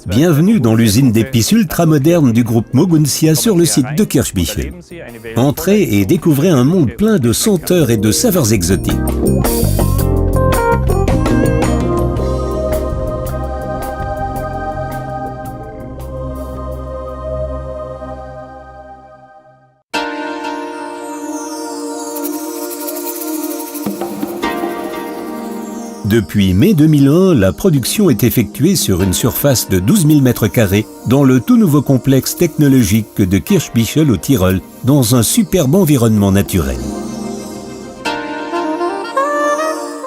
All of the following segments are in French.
Bienvenue dans l'usine d'épices ultramoderne du groupe Moguntia sur le site de Kirchbichel. Entrez et découvrez un monde plein de senteurs et de saveurs exotiques. Depuis mai 2001, la production est effectuée sur une surface de 12 000 m² dans le tout nouveau complexe technologique de Kirchbichel au Tyrol, dans un superbe environnement naturel.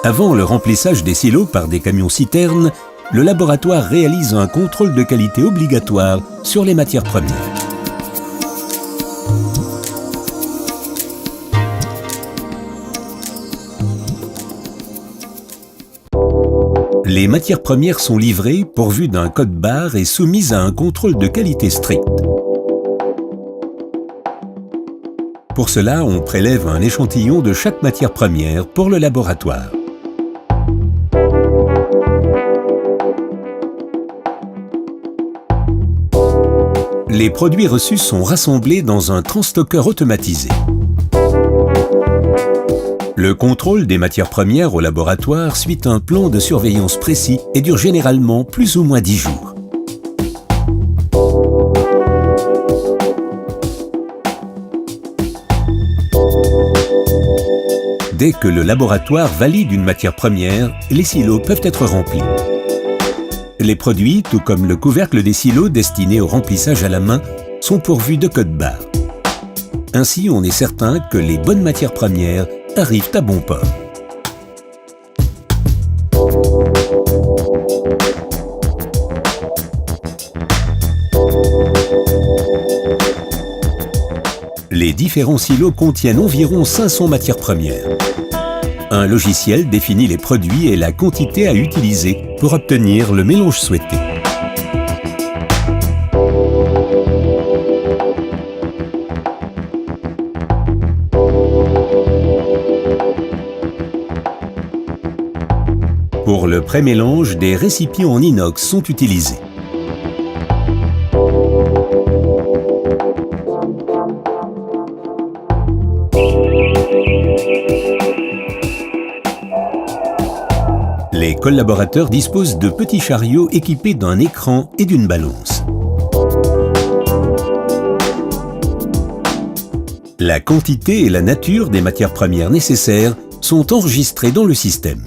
Avant le remplissage des silos par des camions-citernes, le laboratoire réalise un contrôle de qualité obligatoire sur les matières premières. Les matières premières sont livrées pourvues d'un code-barre et soumises à un contrôle de qualité strict. Pour cela, on prélève un échantillon de chaque matière première pour le laboratoire. Les produits reçus sont rassemblés dans un transstockeur automatisé. Le contrôle des matières premières au laboratoire suit un plan de surveillance précis et dure généralement plus ou moins 10 jours. Dès que le laboratoire valide une matière première, les silos peuvent être remplis. Les produits, tout comme le couvercle des silos destinés au remplissage à la main, sont pourvus de code-barres. Ainsi, on est certain que les bonnes matières premières arrivent à bon port. Les différents silos contiennent environ 500 matières premières. Un logiciel définit les produits et la quantité à utiliser pour obtenir le mélange souhaité. Pour le pré-mélange, des récipients en inox sont utilisés. Les collaborateurs disposent de petits chariots équipés d'un écran et d'une balance. La quantité et la nature des matières premières nécessaires sont enregistrées dans le système.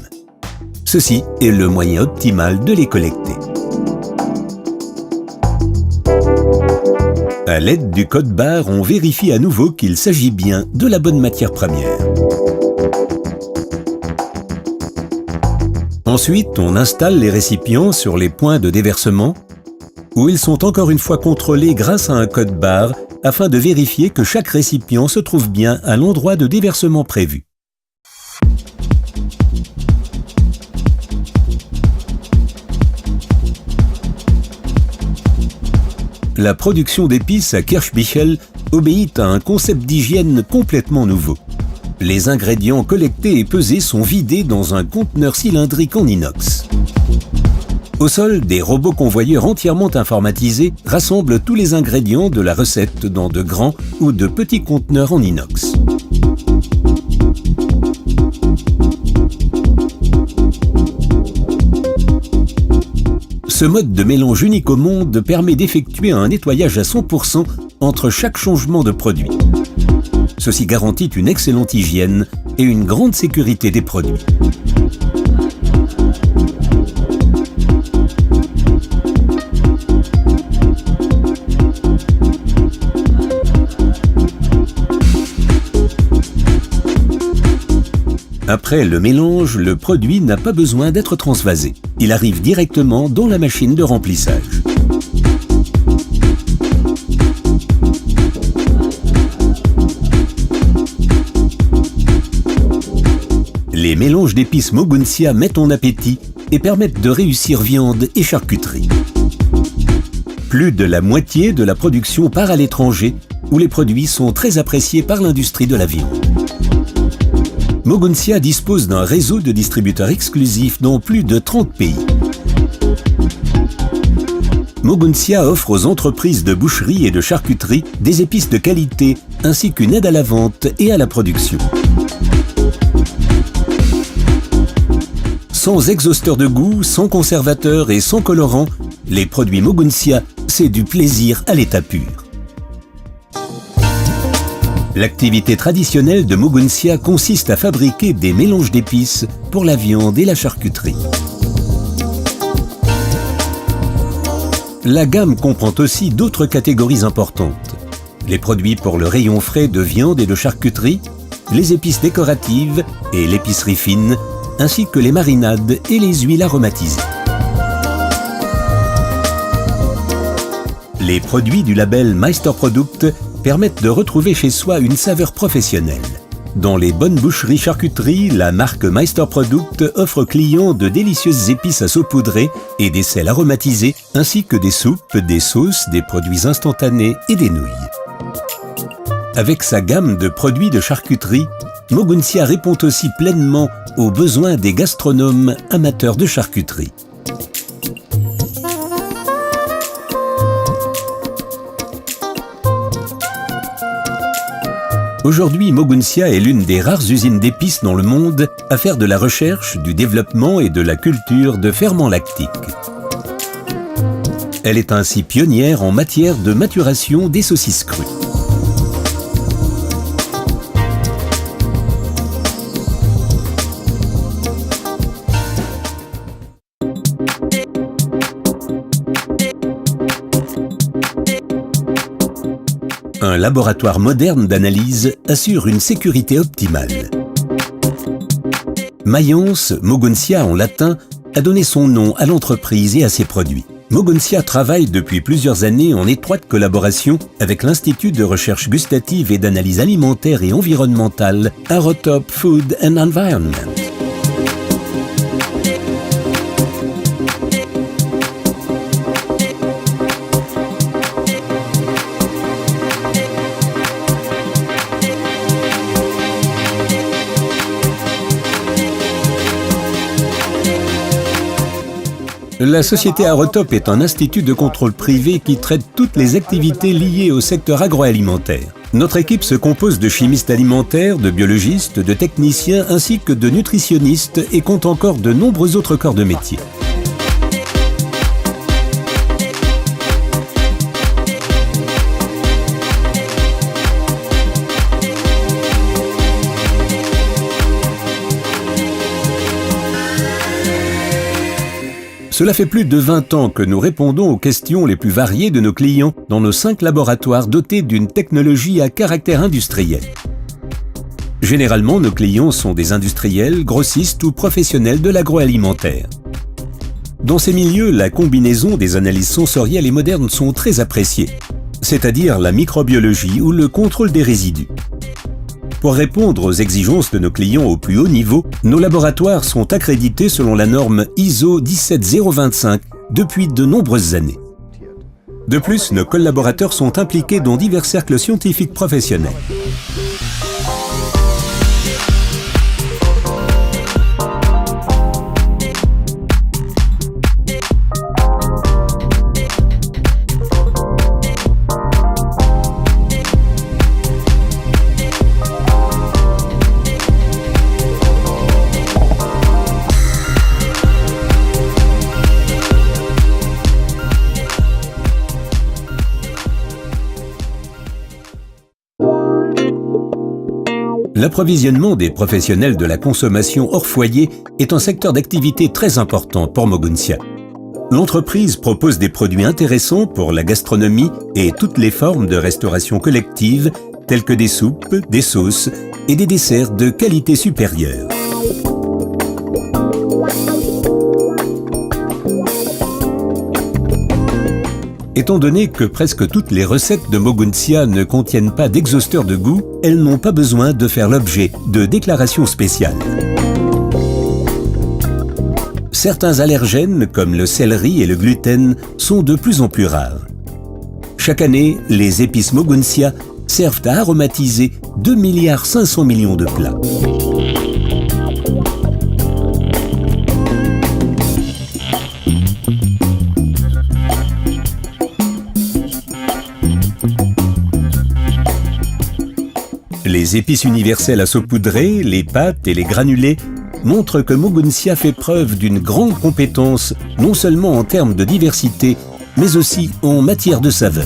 Ceci est le moyen optimal de les collecter. À l'aide du code-barre, on vérifie à nouveau qu'il s'agit bien de la bonne matière première. Ensuite, on installe les récipients sur les points de déversement, où ils sont encore une fois contrôlés grâce à un code-barre afin de vérifier que chaque récipient se trouve bien à l'endroit de déversement prévu. La production d'épices à Kirchbichel obéit à un concept d'hygiène complètement nouveau. Les ingrédients collectés et pesés sont vidés dans un conteneur cylindrique en inox. Au sol, des robots convoyeurs entièrement informatisés rassemblent tous les ingrédients de la recette dans de grands ou de petits conteneurs en inox. Ce mode de mélange unique au monde permet d'effectuer un nettoyage à 100% entre chaque changement de produit. Ceci garantit une excellente hygiène et une grande sécurité des produits. Après le mélange, le produit n'a pas besoin d'être transvasé. Il arrive directement dans la machine de remplissage. Les mélanges d'épices Moguntia mettent en appétit et permettent de réussir viande et charcuterie. Plus de la moitié de la production part à l'étranger, où les produits sont très appréciés par l'industrie de la viande. Moguntia dispose d'un réseau de distributeurs exclusifs dans plus de 30 pays. Moguntia offre aux entreprises de boucherie et de charcuterie des épices de qualité ainsi qu'une aide à la vente et à la production. Sans exhausteur de goût, sans conservateur et sans colorant, les produits Moguntia, c'est du plaisir à l'état pur. L'activité traditionnelle de Moguntia consiste à fabriquer des mélanges d'épices pour la viande et la charcuterie. La gamme comprend aussi d'autres catégories importantes. Les produits pour le rayon frais de viande et de charcuterie, les épices décoratives et l'épicerie fine, ainsi que les marinades et les huiles aromatisées. Les produits du label Meisterprodukt permettent de retrouver chez soi une saveur professionnelle. Dans les bonnes boucheries-charcuteries, la marque Meisterprodukt offre aux clients de délicieuses épices à saupoudrer et des sels aromatisés, ainsi que des soupes, des sauces, des produits instantanés et des nouilles. Avec sa gamme de produits de charcuterie, Moguntia répond aussi pleinement aux besoins des gastronomes amateurs de charcuterie. Aujourd'hui, Moguntia est l'une des rares usines d'épices dans le monde à faire de la recherche, du développement et de la culture de ferments lactiques. Elle est ainsi pionnière en matière de maturation des saucisses crues. Un laboratoire moderne d'analyse assure une sécurité optimale. Mayence, Moguntia en latin, a donné son nom à l'entreprise et à ses produits. Moguntia travaille depuis plusieurs années en étroite collaboration avec l'Institut de recherche gustative et d'analyse alimentaire et environnementale Arotop Food and Environment. La société Arotop est un institut de contrôle privé qui traite toutes les activités liées au secteur agroalimentaire. Notre équipe se compose de chimistes alimentaires, de biologistes, de techniciens ainsi que de nutritionnistes et compte encore de nombreux autres corps de métier. Cela fait plus de 20 ans que nous répondons aux questions les plus variées de nos clients dans nos 5 laboratoires dotés d'une technologie à caractère industriel. Généralement, nos clients sont des industriels, grossistes ou professionnels de l'agroalimentaire. Dans ces milieux, la combinaison des analyses sensorielles et modernes sont très appréciées, c'est-à-dire la microbiologie ou le contrôle des résidus. Pour répondre aux exigences de nos clients au plus haut niveau, nos laboratoires sont accrédités selon la norme ISO 17025 depuis de nombreuses années. De plus, nos collaborateurs sont impliqués dans divers cercles scientifiques professionnels. L'approvisionnement des professionnels de la consommation hors foyer est un secteur d'activité très important pour Moguntia. L'entreprise propose des produits intéressants pour la gastronomie et toutes les formes de restauration collective, telles que des soupes, des sauces et des desserts de qualité supérieure. Étant donné que presque toutes les recettes de Moguntia ne contiennent pas d'exhausteur de goût, elles n'ont pas besoin de faire l'objet de déclarations spéciales. Certains allergènes, comme le céleri et le gluten, sont de plus en plus rares. Chaque année, les épices Moguntia servent à aromatiser 2,5 milliards de plats. Les épices universelles à saupoudrer, les pâtes et les granulés montrent que Moguntia fait preuve d'une grande compétence, non seulement en termes de diversité, mais aussi en matière de saveur.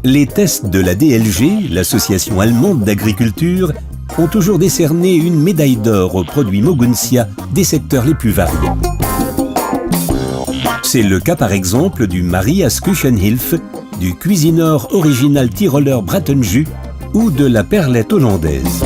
Les tests de la DLG, l'association allemande d'agriculture, ont toujours décerné une médaille d'or aux produits Moguntia des secteurs les plus variés. C'est le cas par exemple du Marias Küchenhilfe, du Cuisineur original Tiroler Brattenjus ou de la perlette hollandaise.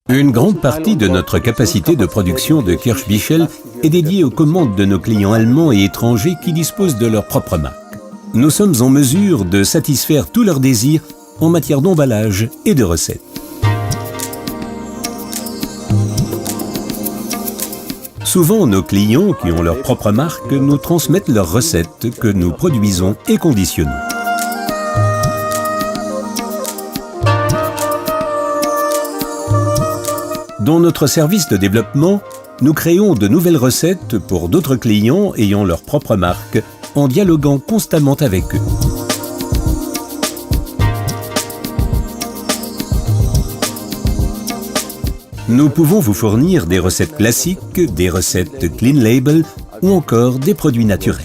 Une grande partie de notre capacité de production de Kirschbichel est dédiée aux commandes de nos clients allemands et étrangers qui disposent de leur propre marque. Nous sommes en mesure de satisfaire tous leurs désirs en matière d'emballage et de recettes. Souvent, nos clients qui ont leur propre marque nous transmettent leurs recettes que nous produisons et conditionnons. Dans notre service de développement, nous créons de nouvelles recettes pour d'autres clients ayant leur propre marque, en dialoguant constamment avec eux. Nous pouvons vous fournir des recettes classiques, des recettes clean label ou encore des produits naturels.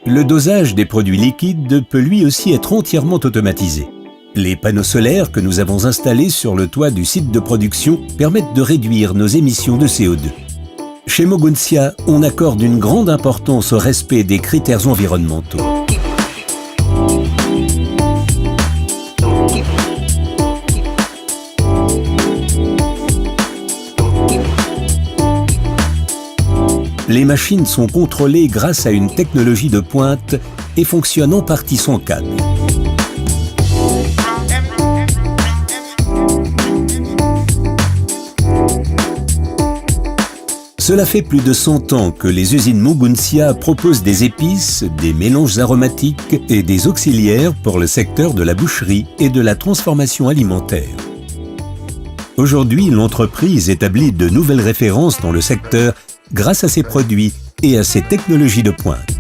Le dosage des produits liquides peut lui aussi être entièrement automatisé. Les panneaux solaires que nous avons installés sur le toit du site de production permettent de réduire nos émissions de CO2. Chez Moguntia, on accorde une grande importance au respect des critères environnementaux. Les machines sont contrôlées grâce à une technologie de pointe et fonctionnent en partie sans câble. Cela fait plus de 100 ans que les usines Moguntia proposent des épices, des mélanges aromatiques et des auxiliaires pour le secteur de la boucherie et de la transformation alimentaire. Aujourd'hui, l'entreprise établit de nouvelles références dans le secteur grâce à ses produits et à ses technologies de pointe.